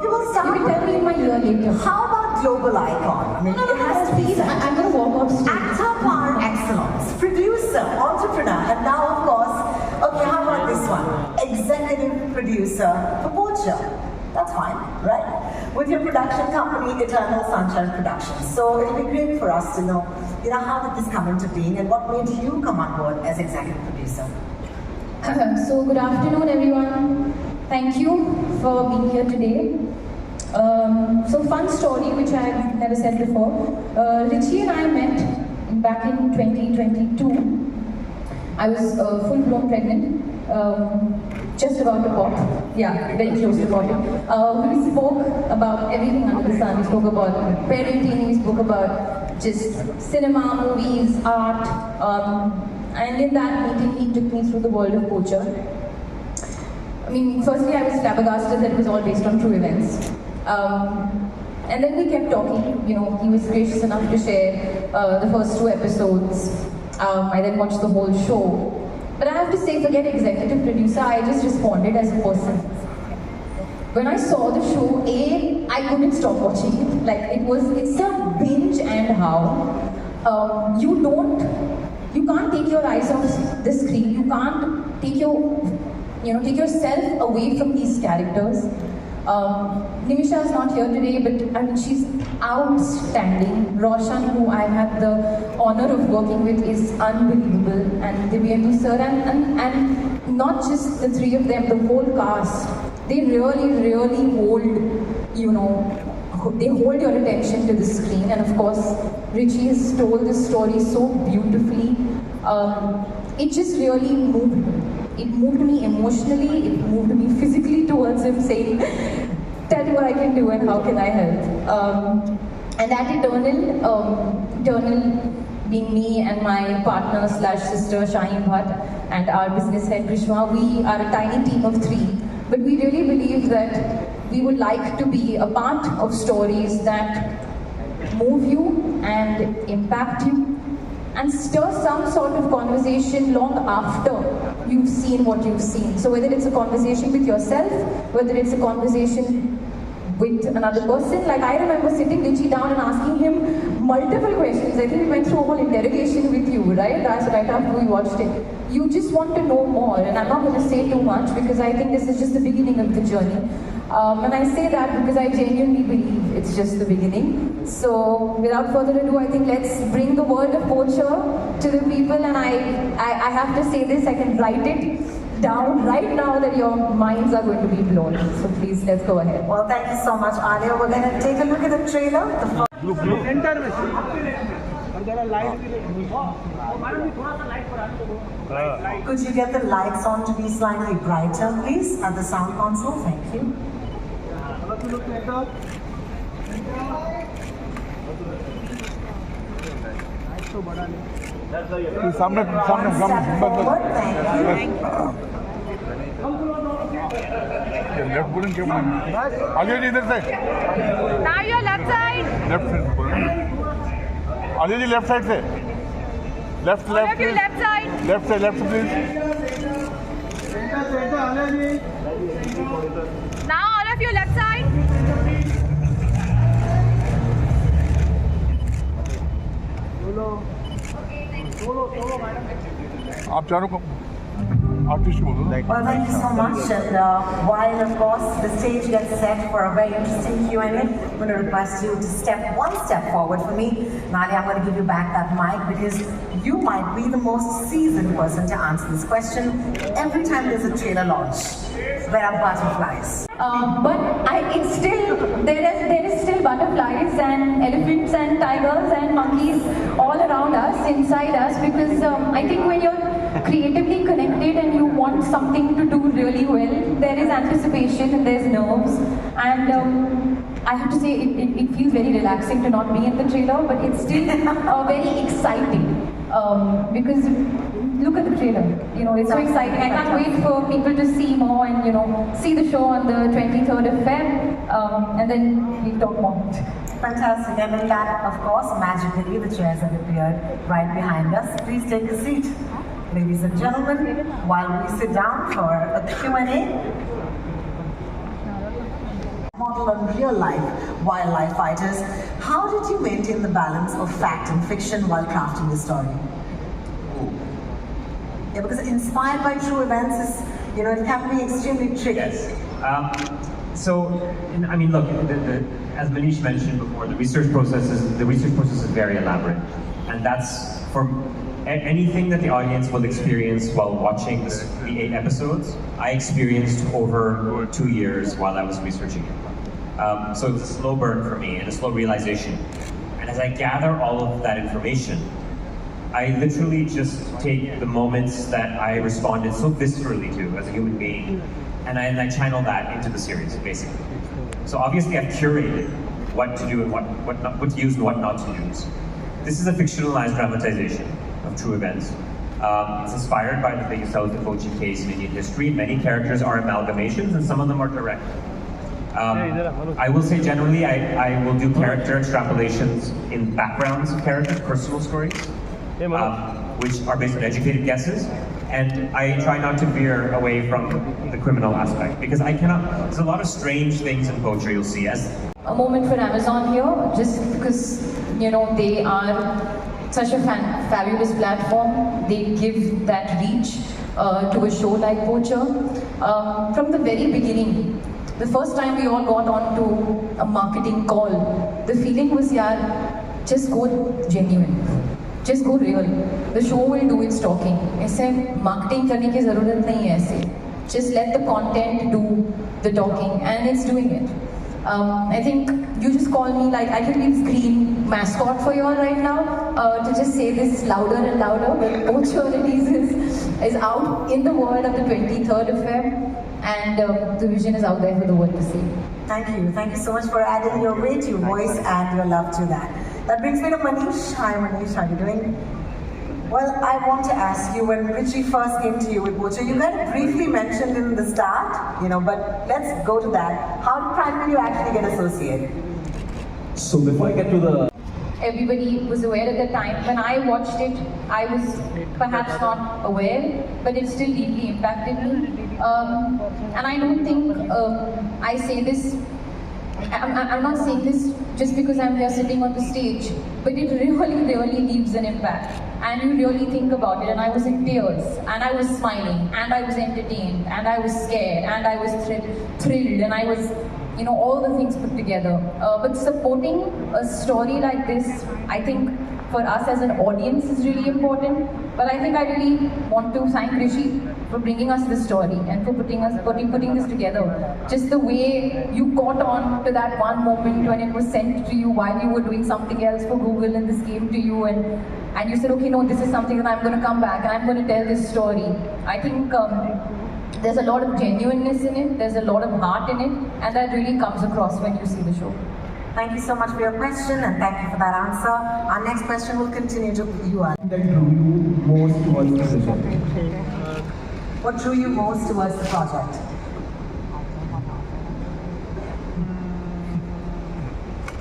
You will start. You can tell me in my ear later. How about global icon? I mean, No, it has to be please. said. I'm going to walk off stage. Actor par excellence, producer, entrepreneur, and now of course, okay, how about this one? Executive producer for Poacher. That's fine, right? With your production company, Eternal Sunshine Productions. So it'll be great for us to know, how did this come into being and what made you come on board as executive producer? So good afternoon, everyone. Thank you for being here today. So fun story which I have never said before. Richie and I met back in 2022. I was full-blown pregnant, just about to pop. Yeah, very close to popping. We spoke about everything under the sun. We spoke about parenting, we spoke about just cinema, movies, art. And in that meeting, he took me through the world of Poacher. I mean, firstly, I was flabbergasted that it was all based on true events. And then we kept talking. He was gracious enough to share the first 2 episodes. I then watched the whole show. But I have to say, forget executive producer, I just responded as a person. When I saw the show, I couldn't stop watching it. Like, it's a binge and how. You can't take your eyes off the screen. You can't take take yourself away from these characters. Nimisha is not here today, but I mean, she's outstanding. Roshan, who I had the honor of working with, is unbelievable. And Dibyendu sir, and not just the 3 of them, the whole cast. They really hold, they hold your attention to the screen. And of course, Richie has told this story so beautifully. It just really moved me. It moved me emotionally, it moved me physically towards him, saying, tell me what I can do and how can I help. And at Eternal being me and my partner / sister Bhatt and our business head Grishma, we are a tiny team of 3. But we really believe that we would like to be a part of stories that move you and impact you and stir some sort of conversation long after you've seen what you've seen. So whether it's a conversation with yourself, whether it's a conversation with another person. Like, I remember sitting Richie down and asking him multiple questions. I think we went through a whole interrogation with you, right? That's right after we watched it. You just want to know more, and I'm not going to say too much because I think this is just the beginning of the journey. And I say that because I genuinely believe it's just the beginning. So without further ado, I think let's bring the world of Poacher to the people. And I have to say this, I can write it down right now that your minds are going to be blown. So please, let's go ahead. Well, thank you so much, Alia. We're going to take a look at the trailer. Could you get the lights on to be slightly brighter, please, at the sound console? Thank you. सामने Forward, thank you. Left बोलेंगे क्या बोलेंगे आलिया जी इधर से Now your left side. Left Alia ji left side से left All of you left side. Left please Now all of you left side. आप चारों को आर्टिस्ट बोलो Well, thank you so much. And while, of course, the stage gets set for a very interesting Q&A, I'm going to request you to step one step forward for me. Nadia, I'm going to give you back that mic because you might be the most seasoned person to answer this question. Every time there's a trailer launch, there are butterflies. But it's still, there is still butterflies and elephants and tigers and monkeys all around us, inside us, because I think when you're creatively connected and you want something to do really well, there is anticipation and there's nerves. And I have to say, it feels very relaxing to not be in the trailer, but it's still very exciting because look at the trailer. It's so exciting. I can't wait for people to see more and see the show on the 23rd of Feb, and then we'll talk more. Fantastic. And with that, of course, magically the chairs have appeared right behind us. Please take a seat. Ladies and gentlemen, while we sit down for a Q&A, Model on real life wildlife fighters. How did you maintain the balance of fact and fiction while crafting the story? Yeah, because inspired by true events is, it can be extremely tricky. Yes. I mean, look, as Manish mentioned before, the research process is very elaborate, and that's for anything that the audience will experience while watching the 8 episodes. I experienced over 2 years while I was researching it. So it's a slow burn for me and a slow realization. And as I gather all of that information, I literally just take the moments that I responded so viscerally to as a human being, and I channel that into the series, basically. So obviously I've curated what to do and what to use and what not to use. This is a fictionalized dramatization of true events. It's inspired by the biggest South poaching case in Indian history. Many characters are amalgamations and some of them are direct. I will say generally I will do character extrapolations in backgrounds of characters, personal stories, which are based on educated guesses. And I try not to veer away from the criminal aspect because there's a lot of strange things in Poacher you'll see. A moment for Amazon here, just because, they are such a fabulous platform. They give that reach to a show like Poacher. From the very beginning, the first time we all got onto a marketing call, the feeling was, just go genuine. Just go real. The show will do its talking. ऐसे marketing करने की ज़रूरत नहीं है ऐसे. Just let the content do the talking, and it's doing it. I think you just call me like I can be the screen mascot for you all right now to just say this louder and louder. But Poacher is out in the world of the 23rd of Feb, and the vision is out there for the world to see. Thank you so much for adding your weight, your voice, and your love to that. That brings me to Manish. Hi Manish, how are you doing? Well, I want to ask you, when Richie first came to you with Poacher, you kind of briefly mentioned in the start, but let's go to that. How did Prime Video actually get associated? So before I get to the... Everybody was aware at the time. When I watched it, I was perhaps not aware, but it still deeply impacted me. And I don't think I say this, I'm not saying this just because I'm here sitting on the stage, but it really leaves an impact. And you really think about it, and I was in tears, and I was smiling, and I was entertained, and I was scared, and I was thrilled, and I was, all the things put together. But supporting a story like this, I think for us as an audience is really important. But I think I really want to thank Rishi for bringing us this story and for putting this together. Just the way you caught on to that one moment when it was sent to you while you were doing something else for Google, and this came to you, and you said, okay, no, this is something that I'm going to come back and I'm going to tell this story. I think there's a lot of genuineness in it, there's a lot of heart in it, and that really comes across when you see the show. Thank you so much for your question, and thank you for that answer. Our next question will continue to you, Alia. That drew you most towards the project? What drew you most towards the project?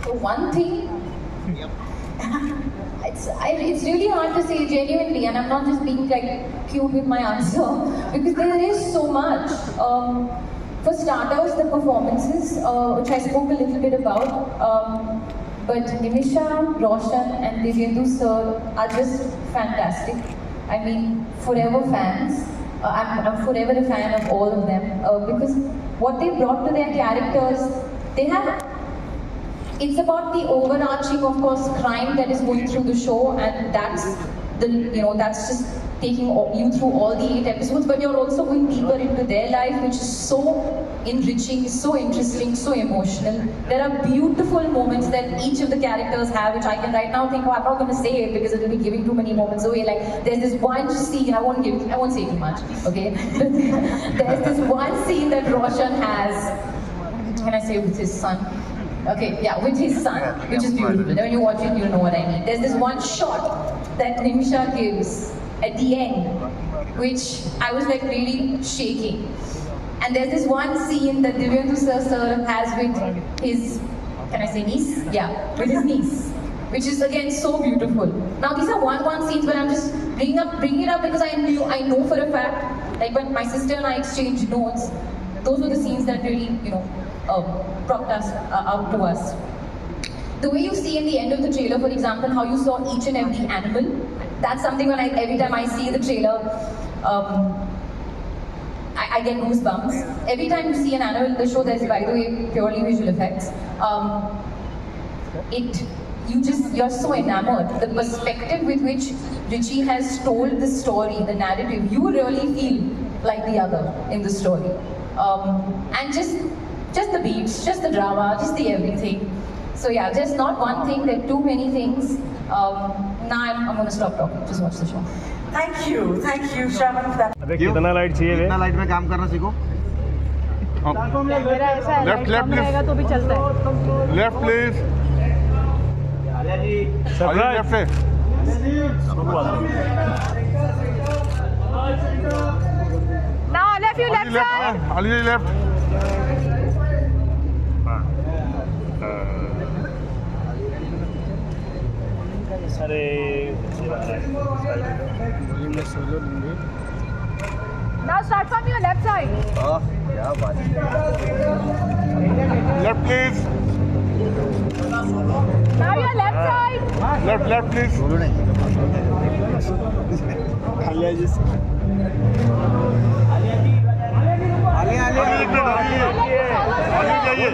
So one thing, it's really hard to say genuinely, and I'm not just being like cute with my answer, because there is so much. For starters, the performances, which I spoke a little bit about, but Nimisha, Roshan and Dibyendu sir are just fantastic. I mean, forever fans. I'm forever a fan of all of them, because what they brought to their characters, it's about the overarching, of course, crime that is going through the show, and that's just taking you through all the 8 episodes, but you're also going deeper into their life, which is so enriching, so interesting, so emotional. There are beautiful moments that each of the characters have, which I can right now think, I'm not going to say it because it will be giving too many moments away. Like, there's this one scene, I won't say too much, okay? There's this one scene that Roshan has, can I say with his son? Okay, yeah, with his son, which is beautiful. When you watch it, you'll know what I mean. There's this one shot that Nimisha gives at the end, which I was like really shaking. And there's this one scene that Dibyendu sir has with his, can I say niece? Yeah, with his niece, which is again so beautiful. Now these are one scenes, but I'm just bringing it up because I know for a fact, like when my sister and I exchanged notes, those were the scenes that really, broadcast out to us. The way you see in the end of the trailer, for example, how you saw each and every animal, that's something when every time I see the trailer, I get goosebumps. Every time you see an animal in the show, there's, by the way, purely visual effects. You're so enamored. The perspective with which Richie has told the story, the narrative, you really feel like the other in the story. And just the beats, just the drama, just the everything. So yeah, just not one thing, there are too many things. Now I'm going to stop talking, just watch the show. Thank you, Shravan, for that. अबे कितना light चाहिए कितना light में काम करना सीखो मेरा ऐसा है Left, लाइट left, कम left. रहेगा तो भी चलता है left please Alia ji Alia left से now all of you left side Alia left अरे now start from your left side क्या बात है left please now your left side left please बोलो नहीं आलिया जी आलिया आलिया जाइए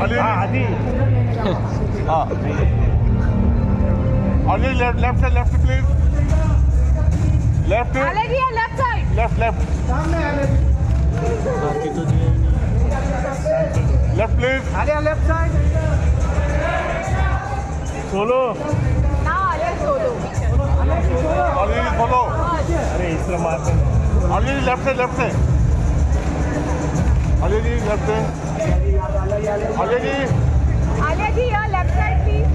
आलिया आलिया लेफ्ट से left please left Alia ji your left side left left please Alia left side solo now Alia solo Alia follow अरे इस तरह मारते आलिया लेफ्ट से आलिया जी लेफ्ट से आलिया जी Alia ji your left side please